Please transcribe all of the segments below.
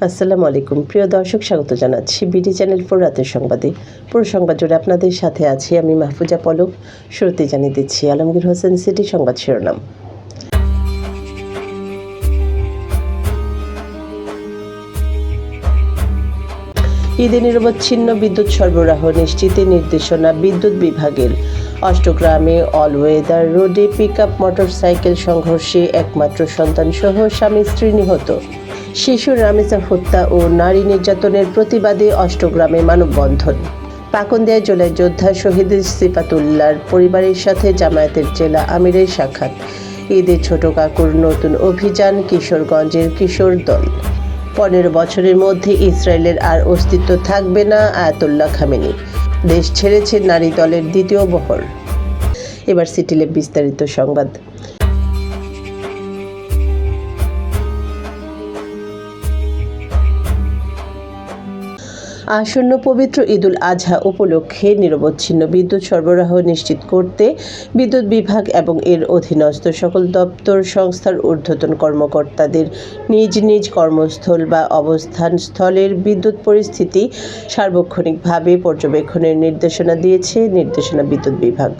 আসসালামু আলাইকুম প্রিয় দর্শক, স্বাগত জানাচ্ছি বিডি চ্যানেল 4 রাতের সংবাদে। পুরো সংবাদ জুড়ে আপনাদের সাথে আছি আমি মাহফুজা পলক। শুরুতে জানিয়ে দিচ্ছি আলমগীর হোসেন সিটি সংবাদ শিরোনাম। ঈদে নিরবচ্ছিন্ন বিদ্যুৎ সরবরাহ নিশ্চিতে নির্দেশনা বিদ্যুৎ বিভাগের। অষ্টগ্রামে অল ওয়েদার রোডে পিকআপ মোটরসাইকেল সংঘর্ষে একমাত্র সন্তানসহ স্বামী স্ত্রী নিহত। শিশু রামেসা হত্যা ও নারী নির্যাতনের প্রতিবাদে অষ্টগ্রামে মানববন্ধন। পাকুন্দিয়ায় জুলাই যোদ্ধা শহীদ সিফাতুল্লাহর পরিবারের সাথে জামায়াতের জেলা আমিরের সাক্ষাৎ। ঈদে ছোট কাকুর নতুন অভিযান, কিশোরগঞ্জের কিশোর দল। 15 বছরের মধ্যে ইসরায়েলের আর অস্তিত্ব থাকবে না, আয়াতুল্লাহ খামেনি। দেশ ছেড়েছে নারী দলের দ্বিতীয় বহর। এবার সিটিলে বিস্তারিত সংবাদ। আসন্ন পবিত্র ঈদুল আজহা উপলক্ষে নিরবচ্ছিন্ন বিদ্যুৎ সরবরাহ নিশ্চিত করতে বিদ্যুৎ বিভাগ এবং এর অধীনস্থ সকল দপ্তর সংস্থার ঊর্ধ্বতন কর্মকর্তাদের নিজ নিজ কর্মস্থল বা অবস্থান স্থলের বিদ্যুৎ পরিস্থিতি সার্বক্ষণিকভাবে পর্যবেক্ষণের নির্দেশনা দিয়েছে বিদ্যুৎ বিভাগ।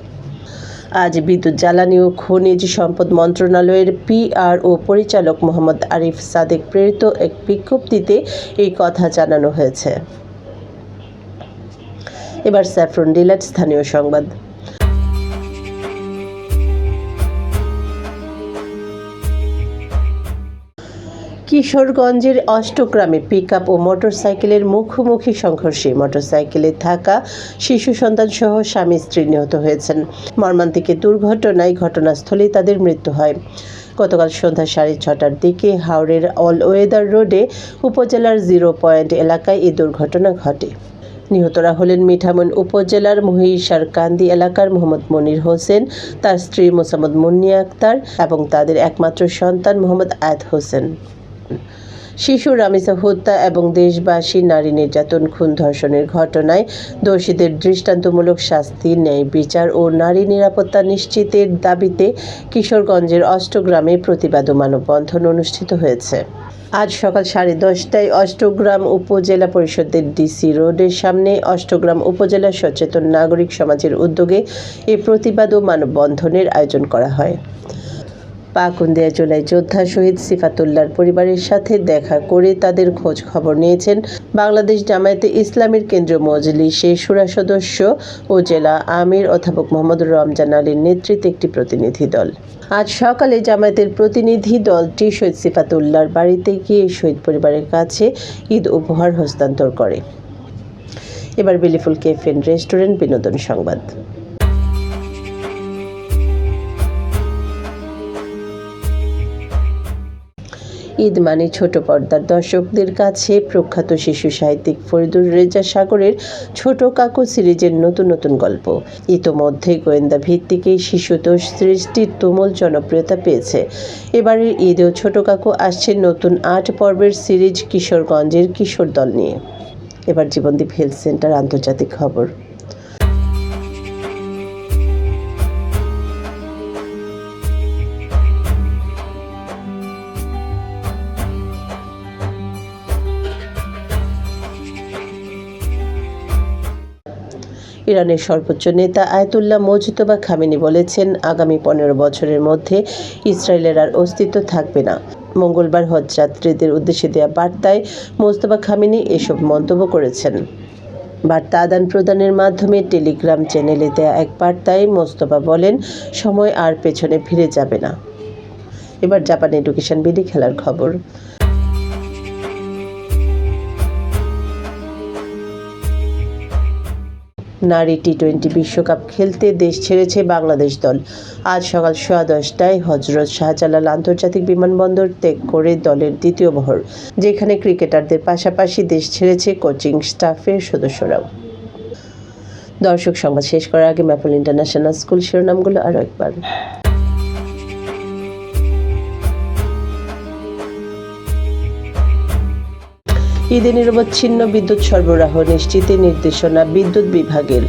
আজ বিদ্যুৎ জ্বালানি ও খনিজ সম্পদ মন্ত্রণালয়ের পিআরও পরিচালক মোহাম্মদ আরিফ সাদেক প্রেরিত এক বিজ্ঞপ্তিতে এই কথা জানানো হয়েছে। এবার স্যাফরন ডিলার স্থানীয় সংবাদ। কিশোরগঞ্জের অষ্টগ্রামে পিকআপ ও মোটরসাইকেলের মুখোমুখি সংঘর্ষে মোটরসাইকেলে থাকা শিশু সন্তানসহ স্বামী স্ত্রী নিহত হয়েছেন। মর্মান্তিক দুর্ঘটনায় ঘটনাস্থলেই তাদের মৃত্যু হয়। গতকাল সন্ধ্যা 6:30টার দিকে হাওড়ের অল ওয়েদার রোডে উপজেলার 0 পয়েন্ট এলাকায় এই দুর্ঘটনা ঘটে। নিহতরা হলেন মিঠামইন উপজেলার মহিষারকান্দি এলাকার মোহাম্মদ মনির হোসেন, তার স্ত্রী মোসাম্মদ মুন্নিয়া আক্তার এবং তাদের একমাত্র সন্তান মোহাম্মদ আয়াত হোসেন। শিশু রামেসা হত্যা এবং দেশবাসী নারী নির্যাতন, খুন, ধর্ষণের ঘটনায় দোষীদের দৃষ্টান্তমূলক শাস্তি, ন্যায় বিচার ও নারী নিরাপত্তা নিশ্চিতের দাবিতে কিশোরগঞ্জের অষ্টগ্রামে প্রতিবাদ ও মানববন্ধন অনুষ্ঠিত হয়েছে। আজ সকাল 10:30টায় অষ্টগ্রাম উপজেলা পরিষদের ডিসি রোডের সামনে অষ্টগ্রাম উপজেলা সচেতন নাগরিক সমাজের উদ্যোগে এই প্রতিবাদ ও মানববন্ধনের আয়োজন করা হয়। পাকুন্দিয়া জুলাই যোদ্ধা শহীদ সিফাতুল্লাহর পরিবারের সাথে দেখা করে তাদের খোঁজ খবর নিয়েছেন বাংলাদেশ জামায়াতে ইসলামীর কেন্দ্রীয় মজলিসের শুরা সদস্য ও জেলা আমির অধ্যাপক মোহাম্মদ রমজান আলীর নেতৃত্বে একটি প্রতিনিধি দল। আজ সকালে জামায়াতের প্রতিনিধি দলটি শহীদ সিফাতুল্লাহর বাড়িতে গিয়ে শহীদ পরিবারের কাছে ঈদ উপহার হস্তান্তর করে। এবার বেলিফুল ক্যাফে এন্ড রেস্টুরেন্ট বিনোদন সংবাদ। ঈদ মানে ছোট পর্দার দর্শকদের কাছে প্রখ্যাত শিশু সাহিত্যিক ফরিদুর রেজা সাগরের ছোট কাকু সিরিজের নতুন নতুন গল্প। ইতোমধ্যে গোয়েন্দা ভিত্তিক এই শিশুতোষ সৃষ্টির তুমুল জনপ্রিয়তা পেয়েছে। এবারের ঈদেও ছোট কাকু আসছে নতুন 8 পর্বের সিরিজ কিশোরগঞ্জের কিশোর দল নিয়ে। এবার জীবনদীপ হেলথ সেন্টার আন্তর্জাতিক খবর। ইরানের সর্বোচ্চ নেতা আয়াতুল্লাহ মুজতবা খামেনি বলেছেন, আগামী 15 বছরের মধ্যে ইসরায়েলের আর অস্তিত্ব থাকবে না। মঙ্গলবার হজযাত্রীদের উদ্দেশ্যে দেওয়া বার্তায় মুজতবা খামেনি এসব মন্তব্য করেছেন। বার্তা আদান প্রদানের মাধ্যমে টেলিগ্রাম চ্যানেলে দেওয়া এক বার্তায় মুজতবা বলেন, সময় আর পেছনে ফিরে যাবে না। এবার জাপান এডুকেশন বিডি খেলার খবর। নারী টি-20 বিশ্বকাপ খেলতে দেশ ছেড়েছে বাংলাদেশ দল। আজ সকাল 10:15টায় হজরত শাহজালাল আন্তর্জাতিক বিমানবন্দর ত্যাগ করে দলের দ্বিতীয় বহর, যেখানে ক্রিকেটারদের পাশাপাশি দেশ ছেড়েছে কোচিং স্টাফের সদস্যরাও। দর্শক, সংবাদ শেষ করার আগে ম্যাপল ইন্টারন্যাশনাল স্কুল শিরোনামগুলো আরও একবার। ঈদে নিরবচ্ছিন্ন বিদ্যুৎ সরবরাহ নিশ্চিতে নির্দেশনা বিদ্যুৎ বিভাগের।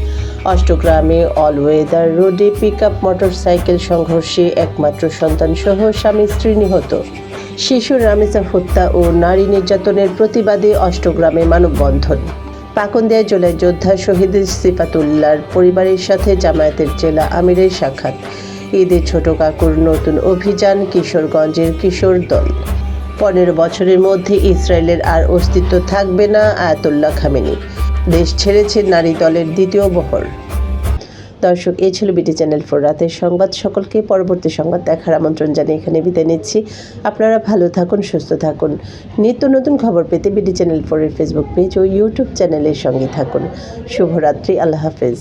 অষ্টগ্রামে অল ওয়েদার রোডে পিকআপ মোটরসাইকেল সংঘর্ষে একমাত্র সন্তানসহ স্বামী স্ত্রী নিহত। শিশু রামেসা হত্যা ও নারী নির্যাতনের প্রতিবাদে অষ্টগ্রামে মানববন্ধন। পাকুন্দিয়ায় জুলাই যোদ্ধা শহীদ সিফাতুল্লাহর পরিবারের সাথে জামায়াতের জেলা আমিরের সাক্ষাৎ। ঈদে ছোট কাকুর নতুন অভিযান, কিশোরগঞ্জের কিশোর দল। 15 বছরের মধ্যে ইসরায়েলের আর অস্তিত্ব থাকবে না, আয়াতুল্লাহ খামেনি। দেশ ছেড়েছে নারী দলের দ্বিতীয় বহর। দর্শক, এই ছিল বিটি চ্যানেল 4 রাতের সংবাদ। সকলকে পরবর্তী সংবাদ দেখার আমন্ত্রণ জানিয়ে এখানে বিদায় নিচ্ছি। আপনারা ভালো থাকুন, সুস্থ থাকুন। নিত্য নতুন খবর পেতে বিটি চ্যানেল 4 এর ফেসবুক পেজ ও ইউটিউব চ্যানেলের সঙ্গে থাকুন। শুভরাত্রি, আল্লাহ হাফেজ।